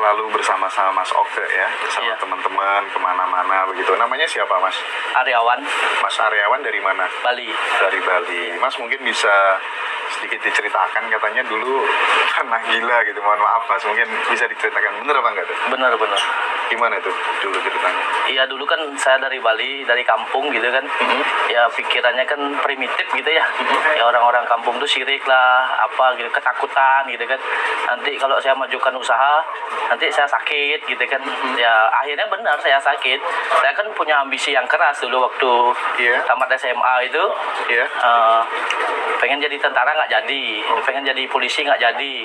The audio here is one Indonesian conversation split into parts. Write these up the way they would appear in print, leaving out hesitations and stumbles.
selalu bersama-sama Mas Oke ya, bersama teman-teman kemana-mana begitu. Namanya siapa Mas? Aryawan. Mas Aryawan dari mana? Bali. Dari Bali. Mas mungkin bisa sedikit diceritakan, katanya dulu pernah gila gitu. Mohon maaf Mas, mungkin bisa diceritakan bener apa enggak tuh? Benar. Gimana tuh dulu ceritanya? Iya, dulu kan saya dari Bali, dari kampung gitu kan. Ya pikirannya kan primitif gitu ya. Ya orang-orang kampung tuh sirik lah, apa gitu, ketakutan gitu kan. Nanti kalau saya majukan usaha, nanti saya sakit gitu kan. Ya akhirnya benar saya sakit. Saya kan punya ambisi yang keras dulu waktu tamat SMA itu. Pengen jadi tentara nggak jadi, pengen jadi polisi nggak jadi.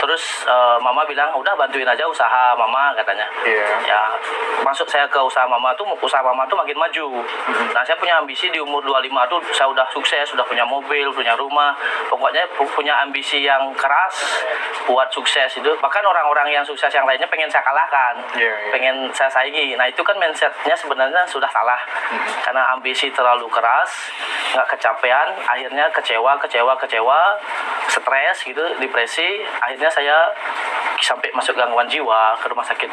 Terus mama bilang udah bantuin aja usaha mama katanya. Ya masuk saya ke usaha mama tuh makin maju. Nah saya punya ambisi di umur 25 tuh saya udah sukses, sudah punya mobil, punya rumah. Pokoknya punya ambisi yang keras buat sukses itu. Bahkan orang-orang yang sukses yang lainnya pengen saya kalahkan, pengen saya saingi. Nah itu kan mindsetnya sebenarnya sudah salah. Karena ambisi terlalu keras, nggak kecapean, akhirnya kecewa, stres gitu, depresi. Akhirnya saya sampai masuk gangguan jiwa, ke rumah sakit.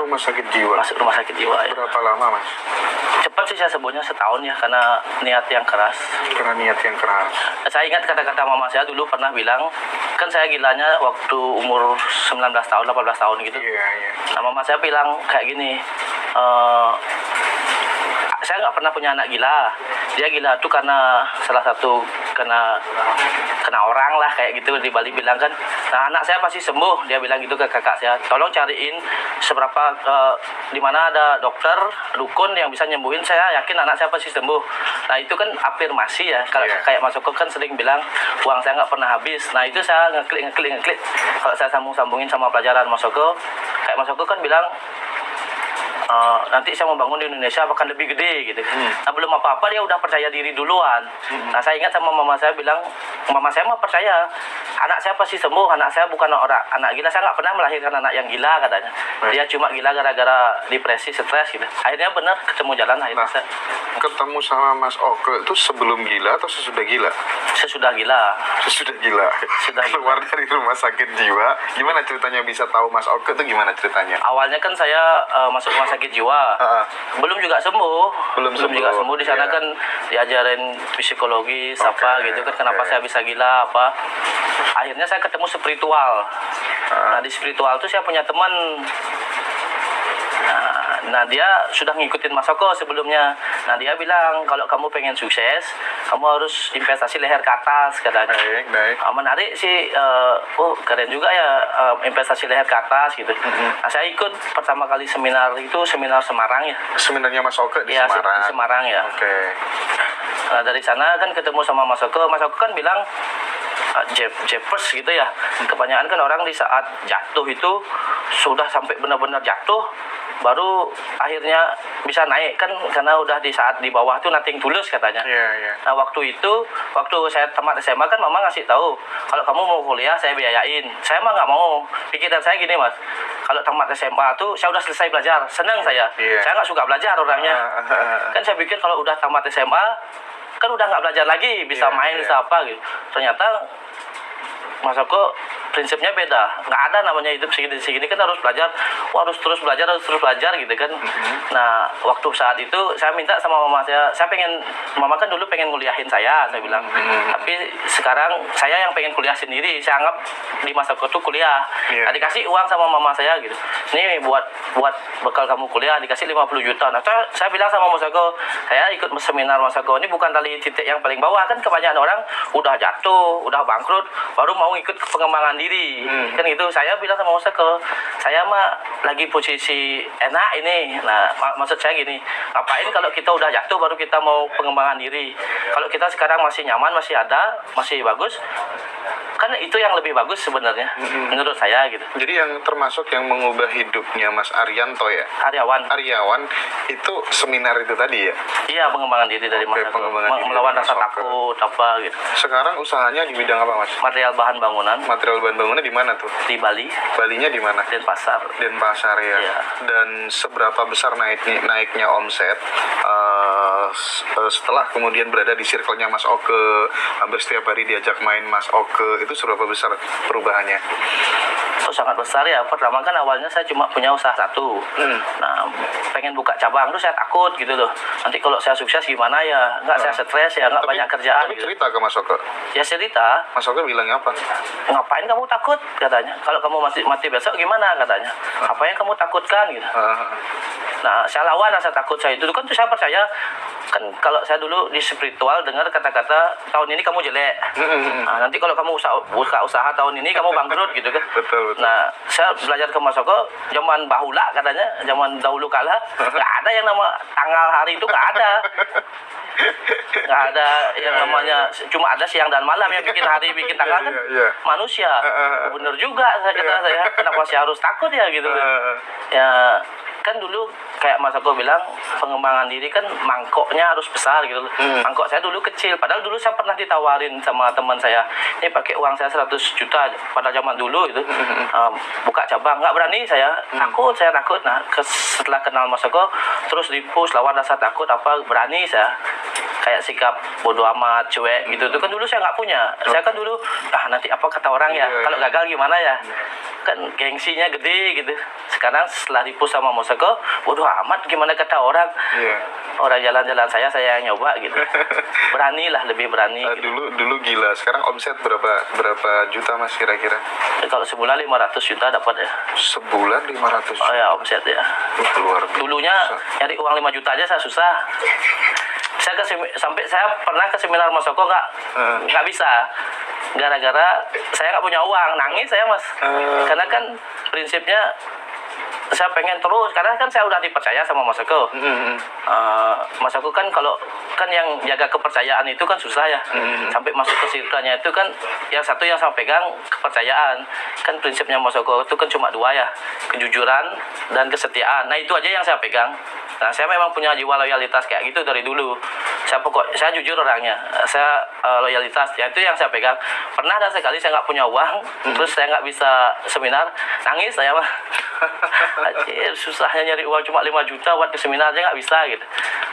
Rumah sakit jiwa? Masuk rumah sakit jiwa ya. Berapa lama Mas? Cepat sih, saya sebutnya setahun ya, karena niat yang keras. Karena niat yang keras. Saya ingat kata-kata mama saya dulu pernah bilang, kan saya gilanya waktu umur 19 tahun, 18 tahun gitu. Nah mama saya bilang kayak gini, saya nggak pernah punya anak gila. Dia gila tuh karena salah satu kena orang lah kayak gitu, di Bali bilang kan. Nah anak saya pasti sembuh, dia bilang gitu ke kakak saya. Tolong cariin seberapa di mana ada dokter dukun yang bisa nyembuhin, saya yakin anak saya pasti sembuh. Nah itu kan afirmasi ya. Kalau kayak Mas Oko kan sering bilang uang saya nggak pernah habis. Nah itu saya ngeklik. Kalau saya sambungin sama pelajaran Mas Oko, kayak Mas Oko kan bilang nanti saya mau bangun di Indonesia akan lebih gede gitu. Nah belum apa-apa dia udah percaya diri duluan. Nah saya ingat sama mama saya bilang, mama saya mah percaya anak saya pasti sembuh, anak saya bukan anak gila, saya nggak pernah melahirkan anak yang gila katanya. Dia cuma gila gara-gara depresi, stres gitu. Akhirnya benar ketemu jalan akhirnya. Saya ketemu sama Mas Oke itu sebelum gila atau sesudah gila? Sesudah gila. Keluar dari rumah sakit jiwa, gimana ceritanya bisa tahu Mas Oke itu gimana ceritanya? Awalnya kan saya masuk rumah sakit jiwa, belum juga sembuh. Di sana kan diajarin psikologis gitu kan, kenapa saya bisa gila apa. Akhirnya saya ketemu spiritual. Nah di spiritual tuh saya punya teman. Nah dia sudah ngikutin Mas Oko sebelumnya. Nah dia bilang kalau kamu pengen sukses, kamu harus investasi leher ke atas katanya. Baik. Menarik sih, keren juga ya, investasi leher ke atas gitu. Nah saya ikut pertama kali seminar itu, seminar Semarang ya. Seminarnya Mas Oke di Semarang? Di Semarang ya. Nah dari sana kan ketemu sama Mas Oko. Mas Oko kan bilang Jepers gitu ya. Kebanyakan kan orang di saat jatuh itu sudah sampai benar-benar jatuh, baru akhirnya bisa naik kan, karena udah di saat di bawah tuh nothing tulus katanya. Nah waktu saya tamat SMA kan mama ngasih tahu, kalau kamu mau kuliah saya biayain. Saya mah nggak mau. Pikiran saya gini Mas, kalau tamat SMA tuh saya udah selesai belajar, senang saya. Saya nggak suka belajar orangnya. Kan saya pikir kalau udah tamat SMA kan udah nggak belajar lagi, bisa main, bisa apa gitu. Ternyata Mas Oko prinsipnya beda. Nggak ada namanya hidup segini kan harus belajar. Harus terus belajar gitu kan. Nah waktu saat itu saya minta sama mama saya pengen, mama kan dulu pengen nguliahin saya bilang. Tapi sekarang saya yang pengen kuliah sendiri. Saya anggap di Mas Oko tuh kuliah. Nah, dikasih uang sama mama saya gitu. Ini buat bekal kamu kuliah, dikasih 50 juta. Nah saya bilang sama Mas Oko, saya ikut seminar Mas Oko ini bukan dari titik yang paling bawah. Kan kebanyakan orang udah jatuh, udah bangkrut, baru mau ikut pengembangan diri. Kan gitu. Saya bilang sama Mas Oko, saya mah lagi posisi enak ini. Nah maksud saya gini, ngapain kalau kita udah jatuh baru kita mau pengembangan diri? Kalau kita sekarang masih nyaman, masih ada, masih bagus, kan itu yang lebih bagus sebenarnya menurut saya gitu. Jadi yang termasuk yang mengubah hidupnya Mas Arianto ya? Aryawan itu seminar itu tadi ya? Iya, pengembangan diri dari Mas Oko, melawan rasa takut apa gitu. Sekarang usahanya di bidang apa Mas? Material bahan bangunan. Material bahan bangunan di mana tuh? Di Bali. Balinya di mana? Denpasar ya. Dan seberapa besar naiknya omset setelah kemudian berada di circle-nya Mas Oke, hampir setiap hari diajak main Mas Oke, itu seberapa besar perubahannya? Oh, sangat besar ya. Pertama kan awalnya saya cuma punya usaha satu. Nah, pengen buka cabang tuh saya takut gitu loh. Nanti kalau saya sukses gimana ya? Nggak, saya stres ya, nggak banyak kerjaan. Tapi Gitu. cerita ke Mas Oke. Ya cerita, Mas Oke bilangnya apa? ngapain kamu takut katanya? Kalau kamu mati besok gimana katanya? Apa yang kamu takutkan gitu? Nah, saya lawan rasa takut saya itu kan saya percaya kan kalau saya dulu di spiritual dengar kata-kata tahun ini kamu jelek. Nah, nanti kalau kamu buka usaha tahun ini kamu bangkrut gitu kan. Betul. Nah, saya belajar ke Mas Oko zaman bahula katanya, zaman dahulu kala nggak ada yang nama tanggal hari itu nggak ada. Nggak ada yang namanya, cuma ada siang dan malam yang bikin hari, bikin tanggal kan manusia. Bener juga kata saya, kenapa saya harus takut ya gitu. Ya kan dulu kayak Mas Oko bilang pengembangan diri kan mangkoknya harus besar gitu. Mangkok saya dulu kecil, padahal dulu saya pernah ditawarin sama teman saya, ini pakai uang saya 100 juta pada zaman dulu itu buka cabang, nggak berani saya takut. Nah setelah kenal Mas Oko terus di-push lawan rasa takut apa berani saya, kayak sikap bodoh amat cuek gitu. Itu kan dulu saya nggak punya. Saya kan dulu nanti apa kata orang ya, kalau gagal gimana ya, kan gengsinya gede gitu. Sekarang setelah di-push sama Mas Oko, bodoh amat gimana kata orang. Orang jalan-jalan saya yang nyoba gitu. Beranilah, lebih berani gitu. Dulu gila, sekarang omset berapa juta Mas kira-kira? Kalau sebulan 500 juta dapat ya. Sebulan 500 juta? Oh ya, omset ya. Luar biasa. Dulunya nyari uang 5 juta aja saya susah. Sampai saya pernah ke seminar Mas Oko nggak bisa, gara-gara saya nggak punya uang, nangis saya Mas. Karena kan prinsipnya saya pengen terus, karena kan saya udah dipercaya sama Mas Oko. Mas Oko kan kalau kan yang jaga kepercayaan itu kan susah ya. Sampai masuk ke circle-nya itu kan yang satu yang saya pegang kepercayaan. Kan prinsipnya Mas Oko itu kan cuma dua ya, kejujuran dan kesetiaan. Nah itu aja yang saya pegang. Nah saya memang punya jiwa loyalitas kayak gitu dari dulu. Saya jujur orangnya, saya loyalitas ya, itu yang saya pegang. Pernah ada sekali saya nggak punya uang, terus saya nggak bisa seminar, nangis saya mah. Anjir, susahnya nyari uang cuma 5 juta buat ke seminar aja nggak bisa gitu.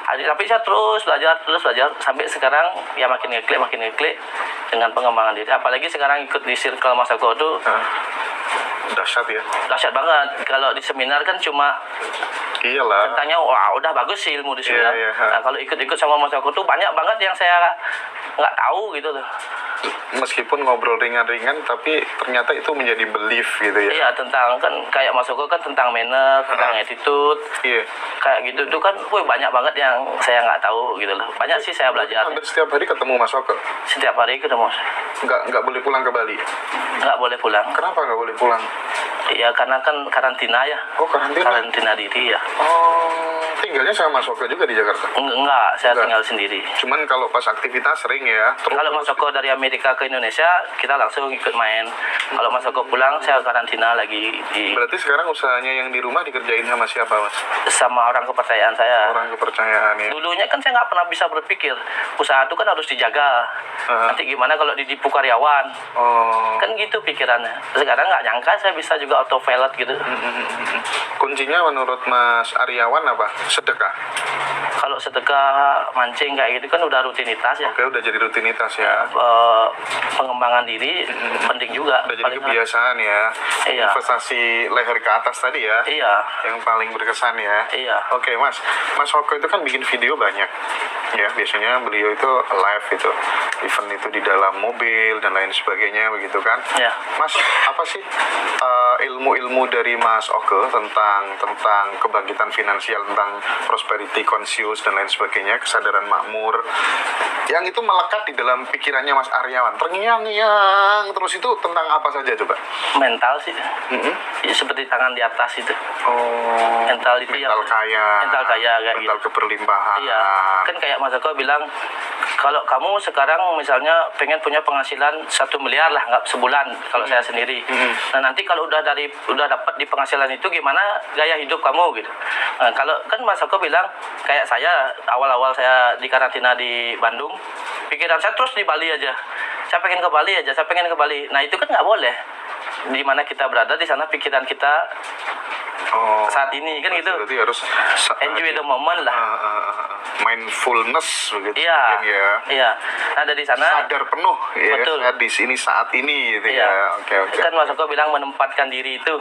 Tapi saya terus belajar sampai sekarang ya makin ngeklik dengan pengembangan diri. Apalagi sekarang ikut di circle Mas Oko itu dahsyat ya. Dahsyat banget. Kalau di seminar kan cuma iyalah, tentangnya wah udah bagus sih ilmu di seminar. Nah, kalau ikut sama Mas Oko tuh banyak banget yang saya nggak tahu gitu loh. Meskipun ngobrol ringan-ringan tapi ternyata itu menjadi belief gitu ya. Iya, tentang kan kayak Mas Oko kan tentang manner, tentang attitude. Iya. Kayak gitu itu kan banyak banget yang saya nggak tahu gitu loh. Banyak sih saya belajar. Hampir setiap hari ketemu Mas Oko? Setiap hari ketemu. Nggak boleh pulang ke Bali? Nggak boleh pulang. Kenapa nggak boleh pulang? Iya, karena kan karantina ya. Oh, karantina? Karantina diri ya. Oh, tinggalnya sama Mas Oko juga di Jakarta? Enggak, saya tinggal sendiri. Cuman kalau pas aktivitas sering ya? Kalau Mas Oko dari Amerika ke Indonesia, kita langsung ikut main. Kalau Mas Oko pulang, saya karantina lagi di... Berarti sekarang usahanya yang di rumah dikerjain sama siapa, Mas? Sama orang kepercayaan saya. Orang kepercayaan ya? Dulunya kan saya nggak pernah bisa berpikir, usaha itu kan harus dijaga. Nanti gimana kalau ditipu karyawan? Kan gitu pikirannya. Sekarang nggak nyangka saya bisa juga autopilot gitu. Kuncinya menurut Mas Aryawan apa? Sedekah? Kalau sedekah mancing kayak gitu kan udah rutinitas ya. Oke, udah jadi rutinitas ya. Pengembangan diri penting juga. Udah jadi kebiasaan ya. Iya. Investasi leher ke atas tadi ya. Iya. Yang paling berkesan ya. Iya. Oke, Mas Oko itu kan bikin video banyak. Ya, biasanya beliau itu live itu. Event itu di dalam mobil dan lain sebagainya begitu kan. Iya. Mas, apa sih ilmu-ilmu dari Mas Oke tentang kebangkitan finansial, tentang prosperity conscious dan lain sebagainya, kesadaran makmur yang itu melekat di dalam pikirannya Mas Aryawan, terngiang-ngiang terus, itu tentang apa saja coba? Mental sih. Ya, seperti tangan di atas itu. Mental itu mental kaya kayak mental gitu. Keberlimpahan. Iya. Kan kayak Mas Oko bilang, kalau kamu sekarang misalnya pengen punya penghasilan 1 miliar lah, nggak sebulan kalau saya sendiri. Nah nanti kalau udah dapat di penghasilan itu gimana gaya hidup kamu gitu. Nah, kalau kan Mas Oko bilang kayak saya awal-awal saya di karantina di Bandung, pikiran saya terus di Bali aja. Saya pengen ke Bali. Nah itu kan nggak boleh. Di mana kita berada di sana pikiran kita saat ini kan gitu. Berarti harus enjoy the moment lah. mindfulness begitu Iya, mungkin ya. iya. Nah dari sana Sadar penuh ya, Betul. saya di sini saat ini gitu iya, ya. Oke. kan Mas Oko bilang menempatkan diri itu.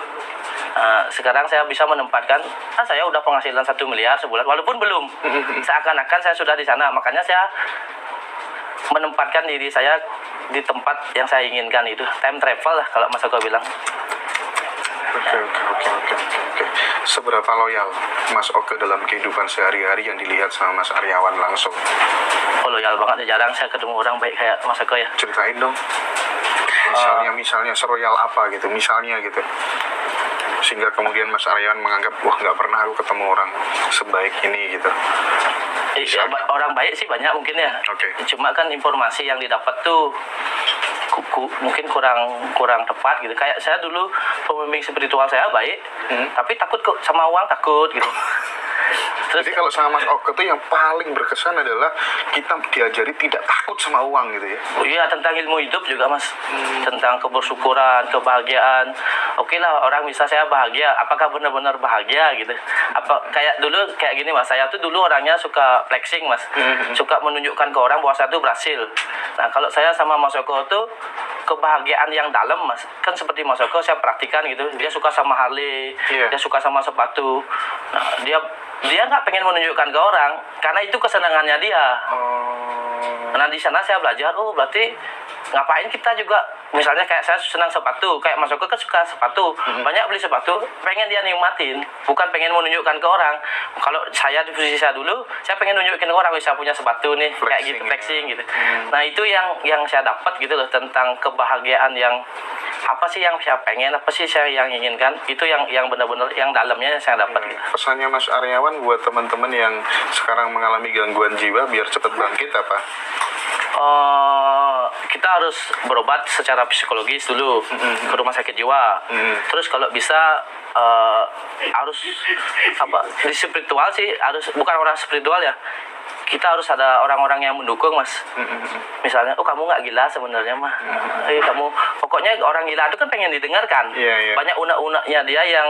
Sekarang saya bisa menempatkan, saya udah penghasilan 1 miliar sebulan, walaupun belum. Seakan-akan saya sudah di sana, makanya saya menempatkan diri saya di tempat yang saya inginkan itu. Time travel lah kalau Mas Oko bilang. Oke. Seberapa loyal Mas Oke dalam kehidupan sehari-hari yang dilihat sama Mas Aryawan langsung? Oh, loyal banget ya, jarang saya ketemu orang baik kayak Mas Oko ya. Ceritain dong. Misalnya seroyal apa gitu, misalnya gitu. Sehingga kemudian Mas Aryawan menganggap, wah nggak pernah aku ketemu orang sebaik ini gitu. Orang baik sih banyak mungkin ya. Oke. Cuma kan informasi yang didapat tuh mungkin kurang tepat gitu. Kayak saya dulu pembimbing spiritual saya baik, tapi takut kok sama uang, takut gitu. Terus Jadi kalau sama Mas Oke tuh yang paling berkesan adalah kita diajari tidak takut sama uang gitu ya. oh iya, tentang ilmu hidup juga Mas, tentang kebersyukuran, kebahagiaan. Oke lah, orang bisa saya bahagia, apakah benar-benar bahagia gitu? Apa kayak dulu kayak gini Mas, saya tuh dulu orangnya suka flexing Mas, suka menunjukkan ke orang bahwa saya tuh berhasil. Nah kalau saya sama Mas Oko tuh kebahagiaan yang dalam Mas, kan seperti Mas Oko saya praktikan gitu, dia suka sama Harley, Iya. dia suka sama sepatu. Nah, dia nggak pengen menunjukkan ke orang karena itu kesenangannya dia. Nah di sana saya belajar, oh berarti ngapain kita juga, misalnya kayak saya senang sepatu, kayak Mas Oko kan suka sepatu, banyak beli sepatu, pengen dia nikmatin, bukan pengen menunjukkan ke orang. Kalau saya di posisi saya dulu, saya pengen nunjukin ke orang, saya punya sepatu nih, kayak gitu, flexing gitu. Nah itu yang saya dapat gitu loh, tentang kebahagiaan yang apa sih yang saya pengen, apa sih saya yang inginkan, itu yang benar-benar yang dalamnya saya dapat gitu. Pesannya Mas Aryawan buat teman-teman yang sekarang mengalami gangguan jiwa biar cepat bangkit apa? Kita harus berobat secara psikologis dulu ke rumah sakit jiwa. Terus kalau bisa harus apa di spiritual sih, harus bukan orang spiritual ya. Kita harus ada orang-orang yang mendukung Mas. Misalnya, oh kamu nggak gila sebenarnya mah. Kamu pokoknya orang gila itu kan pengen didengarkan. Iya. Banyak unek-uneknya dia yang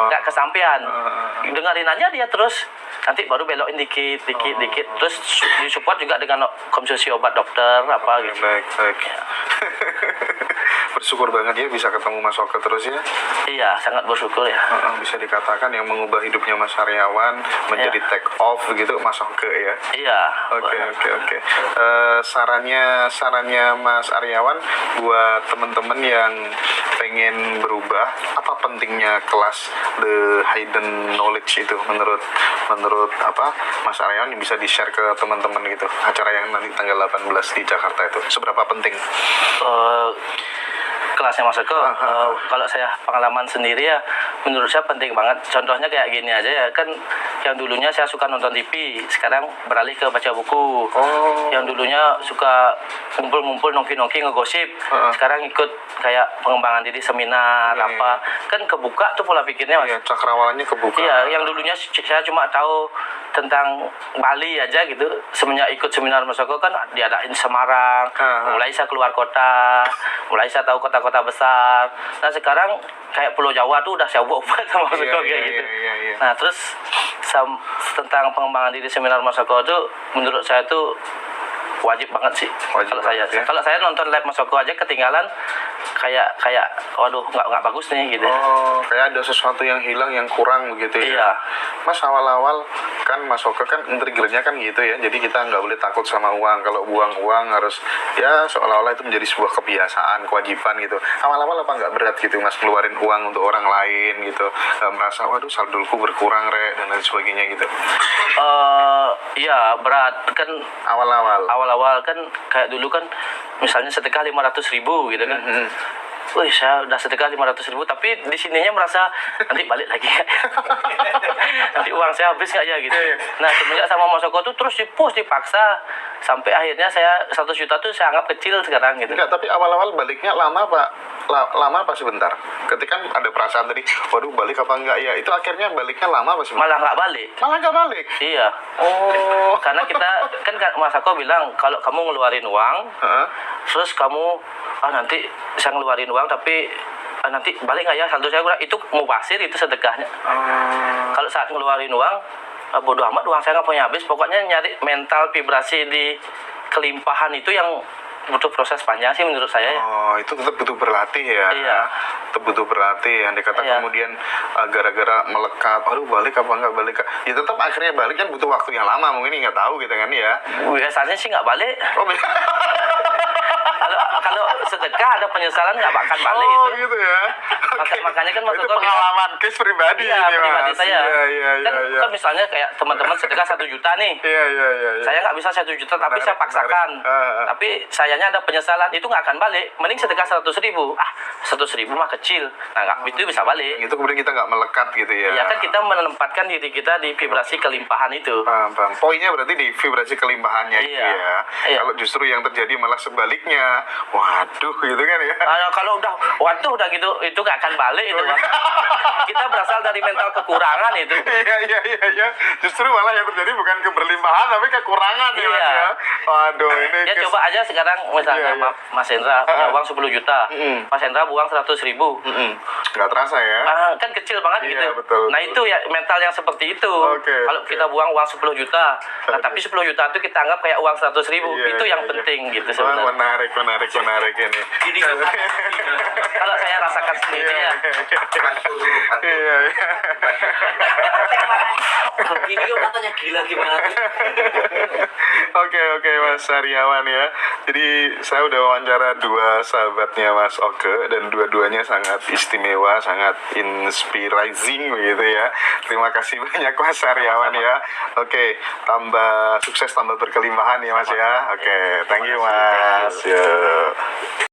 nggak kesampaian. Dengerin aja dia terus. Nanti baru belokin dikit. Terus disupport juga dengan konsumsi obat dokter apa gitu. Baik. Bersyukur banget ya bisa ketemu Mas Oke terus ya. Iya, sangat bersyukur ya. Bisa dikatakan yang mengubah hidupnya Mas Aryawan menjadi take off begitu Mas Oke ya. Iya. Oke. Sarannya Mas Aryawan buat teman-teman yang pengen berubah, apa pentingnya kelas The Hidden Knowledge itu menurut apa Mas Aryawan yang bisa di-share ke teman-teman gitu, acara yang nanti tanggal 18 di Jakarta itu seberapa penting? Kelasnya Mas Eko, kalau saya pengalaman sendiri ya, menurut saya penting banget. Contohnya kayak gini aja ya, kan yang dulunya saya suka nonton TV, sekarang beralih ke baca buku. Yang dulunya suka ngumpul-ngumpul, nongki-nongki, ngegosip, sekarang ikut kayak pengembangan diri, seminar, apa. Kan kebuka tuh pola pikirnya Mas. Iya, cakrawalanya kebuka. Iya, yang dulunya saya cuma tahu tentang Bali aja gitu. Semenjak ikut seminar Mas Eko kan diadain Semarang, mulai saya keluar kota, mulai saya tahu kota-kota besar. Nah sekarang kayak Pulau Jawa tuh udah saya ubah sama Mas Eko kayak gitu. Iya. Nah terus tentang pengembangan diri seminar Mas Eko tuh menurut saya tuh wajib banget sih. Kalau saya nonton live Mas Eko aja ketinggalan, kayak waduh nggak bagus nih gitu. Kayak ada sesuatu yang hilang, yang kurang begitu ya. Iya. Mas awal-awal kan Mas Oke kan triggernya kan gitu ya. Jadi kita nggak boleh takut sama uang. Kalau buang uang harus ya seolah-olah itu menjadi sebuah kebiasaan, kewajiban gitu. Awal-awal apa nggak berat gitu Mas keluarin uang untuk orang lain gitu? Nggak merasa waduh saldoku berkurang dan lain sebagainya gitu. Iya berat kan awal-awal kan kayak dulu kan misalnya sedekah 500.000 gitu kan. Wih, saya udah sedekah 500.000, tapi di sininya merasa nanti balik lagi ya. Nanti uang saya habis nggak ya gitu. Nah semenjak sama Mas Eko tuh terus dipaksa sampai akhirnya saya 1 juta tuh saya anggap kecil sekarang gitu. Enggak, tapi awal-awal baliknya lama apa sebentar? Ketika ada perasaan tadi, waduh balik apa enggak ya? Itu akhirnya baliknya lama apa sebentar? Malah nggak balik. Malah nggak balik? Iya. Karena kita kan Mas Eko bilang kalau kamu ngeluarin uang, terus kamu nanti saya ngeluarin uang tapi nanti balik nggak ya saldo saya kurang, itu mubasir, itu sedekahnya. Kalau saat ngeluarin uang bodoh amat uang saya nggak punya habis, pokoknya nyari mental vibrasi di kelimpahan itu yang butuh proses panjang sih menurut saya ya. Oh, itu tetap butuh berlatih ya. Iya. Tetap butuh berlatih. Yang dikata Iya. kemudian gara-gara melekat, aduh balik apa nggak balik? Ya tetap akhirnya balik kan butuh waktu yang lama, mungkin nggak tahu gitu kan ya. Biasanya sih nggak balik. Oh, Kalau sedekah ada penyesalan nggak akan balik oh itu. gitu ya. Makanya kan Mas itu Eko bilang, pengalaman case pribadi iya ini, pribadi Mas. saya. Iya. Kan misalnya kayak teman-teman sedekah 1 juta nih. Iya. Saya nggak bisa 1 juta tapi Menarik, saya paksakan. menarik. Tapi sayanya ada penyesalan, itu nggak akan balik. Mending sedekah 100.000. 100.000 mah kecil. Nah nggak itu bisa balik. Itu kemudian kita nggak melekat gitu ya. Ya kan kita menempatkan diri kita di vibrasi kelimpahan itu. Paham. Poinnya berarti di vibrasi kelimpahannya itu Iya. ya. Iya. Kalau justru yang terjadi malah sebaliknya, waduh gitu kan ya. Kalau udah waduh udah gitu itu nggak akan balik itu. Mas. Kita berasal dari mental kekurangan itu. Iya. Justru malah yang terjadi bukan keberlimpahan tapi kekurangan ya Mas Iya. ya. Waduh ini Ya coba aja sekarang misalnya Iya. Mas Hendra punya uang 10 juta. Mm-mm. Mas Hendra buang 100.000. nggak terasa ya. Kan kecil banget Iya, gitu. betul, Nah betul. itu ya mental yang seperti itu. Kalau Oke. kita buang uang 10 juta, nah Oke. tapi 10 juta itu kita anggap kayak uang 100.000. Iya, Itu yang iya. penting gitu Wah, sebenarnya. menarik ini. Ini kan Kalau saya rasakan sendiri ya. Iya. ini kok katanya gila gimana tuh? Oke Mas Aryawan ya. Jadi saya udah wawancara 2 sahabatnya Mas Oke dan dua-duanya sangat istimewa, sangat inspiring begitu ya. Terima kasih banyak Mas Aryawan ya. Oke, tambah sukses, tambah berkelimpahan ya Mas ya. Oke, thank you Mas. Yuk.